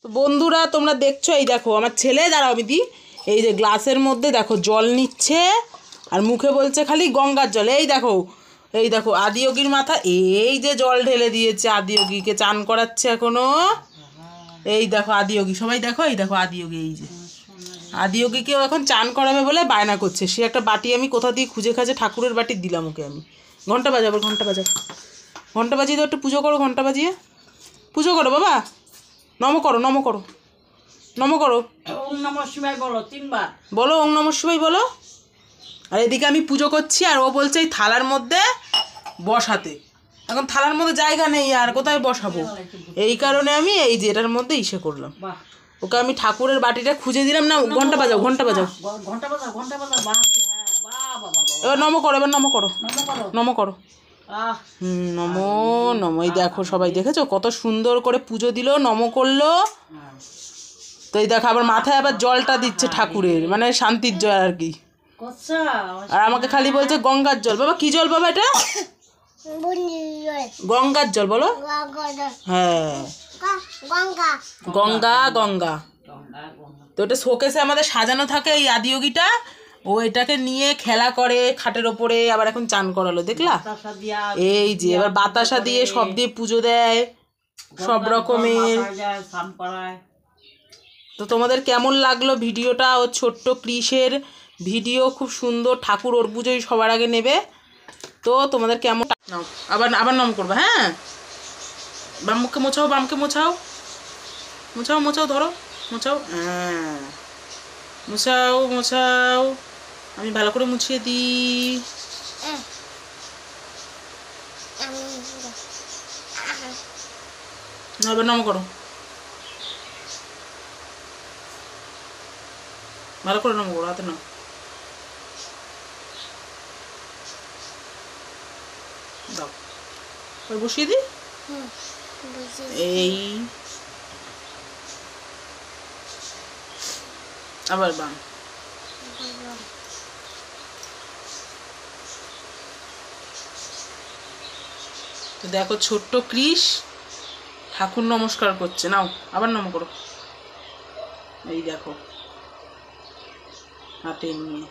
তো বন্ধুরা তোমরা দেখছো, এই দেখো আমার ছেলে, দাঁড়াও আমি দিই, এই যে গ্লাসের মধ্যে দেখো জল নিচ্ছে আর মুখে বলছে খালি গঙ্গার জল। এই দেখো, এই দেখো আদিয়োগীর মাথা, এই যে জল ঢেলে দিয়েছে, আদিয়োগীকে চান করাচ্ছে এখনো। এই দেখো আদিয়োগী, সবাই দেখো, এই দেখো আদিয়োগী, এই যে আদিয়োগীকেও এখন চান করাবে বলে বায়না করছে। সে একটা বাটি আমি কোথা দিয়ে খুঁজে খাজে ঠাকুরের বাটি দিলাম ওকে আমি। ঘন্টা বাজাবো, ঘন্টা বাজাবো, ঘন্টা বাজিয়ে তো একটু পুজো করো, ঘন্টা বাজিয়ে পুজো করো বাবা, নম করো, নম করো, নম করো, ওম নমঃ শিবায় বলো 3 বার বলো ওম নমঃ শিবায় বলো। আর এদিকে আমি পুজো করছি আর ও বলছে এই থালার মধ্যে বসাতে। এখন থালার মধ্যে জায়গা নেই আর কোথায় বসাবো, এই কারণে আমি এই যে এটার মধ্যে ইসে করলাম। বাহ, ওকে আমি ঠাকুরের বাটিটা খুঁজে দিলাম। না ঘন্টা বাজাও, ঘন্টা বাজাও, ঘন্টা বাজাও, ঘন্টা বাজাও। বাহ, হ্যাঁ, বাহ বাবা বাবা। এবার নম করো, এবার নম করো, নম করো। নম করো। আহ, নমো নম। এই দেখো সবাই দেখেছো কত সুন্দর করে পুজো দিল, নম করলো। তো এই দেখো আবার মাথায় আবার জলটা দিচ্ছে ঠাকুরের, মানে শান্তির জল আর কি। কচ্ছা আর আমাকে খালি বলছে গঙ্গার জল। বাবা কি জল বাবা এটা? গঙ্গার জল বলো। হ্যাঁ, গঙ্গা গঙ্গা। তো এটা শোকেসে আমাদের সাজানো থাকে এই আদিয়োগীটা। ও এটাকে নিয়ে খেলা করে খাটের ওপরে, আবার এখন চান করালো, দেখলা? বাতাসা দিয়া এই যে এবার বাতাসা দিয়ে সব দিয়ে পুজো দেয় সব রকমের। স্নান করায়। তো তোমাদের কেমন লাগলো ভিডিওটা? ও ছোট্ট ক্রিসের ভিডিও, খুব সুন্দর। ঠাকুর ওর পুজোই সবার আগে নেবে। তো তোমাদের কেমন, নাও আবার আবার নম করবে। হ্যাঁ, বামকে মোছাও, বামকে মোছাও, মোছাও মোছাও, ধরো মোছাও। হ্যাঁ, মোছাও মোছাও, আমি ভালো করে মুছিয়ে দিই। না এবার নম করো, ভালো করে নম করো, হাতে নাও। দাও, এবার বসিয়ে দিই। এই আবার বাম। তো দেখো ছোট্ট ক্রিস ঠাকুর নমস্কার করছে। নাও আবার নম করো। এই দেখো হাতে নিয়ে।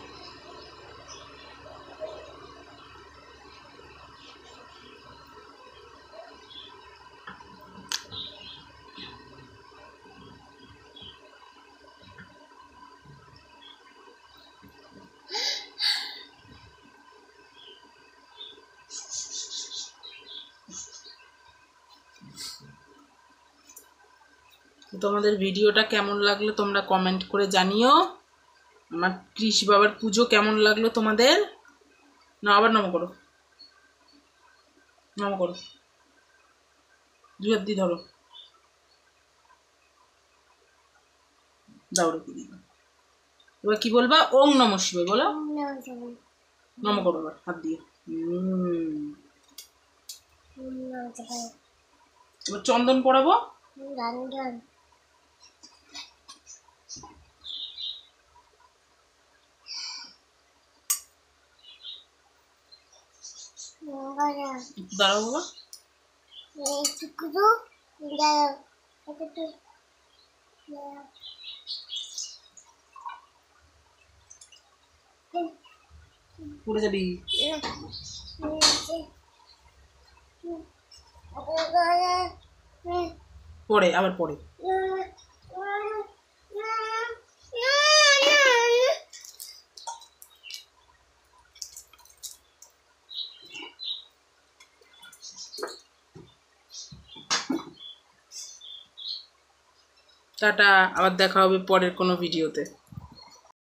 তোমাদের ভিডিওটা কেমন লাগলো তোমরা কমেন্ট করে জানিও। আমার কৃষ বাবার পুজো কেমন লাগলো তোমাদের। না আবার নম করো, নম করো, দুই হাত দিয়ে ধরো, দাও রেখে দিই। এবার কি বলবা? ওং নমঃ শিবায় বলো। নম করো এবার হাত দিয়ে। এবার চন্দন পড়াবো। দাঁড়াও বাবা, পড়ে যাবি। পড়ে আবার পড়ে। টাটা, আবার দেখা হবে পরের কোনো ভিডিওতে।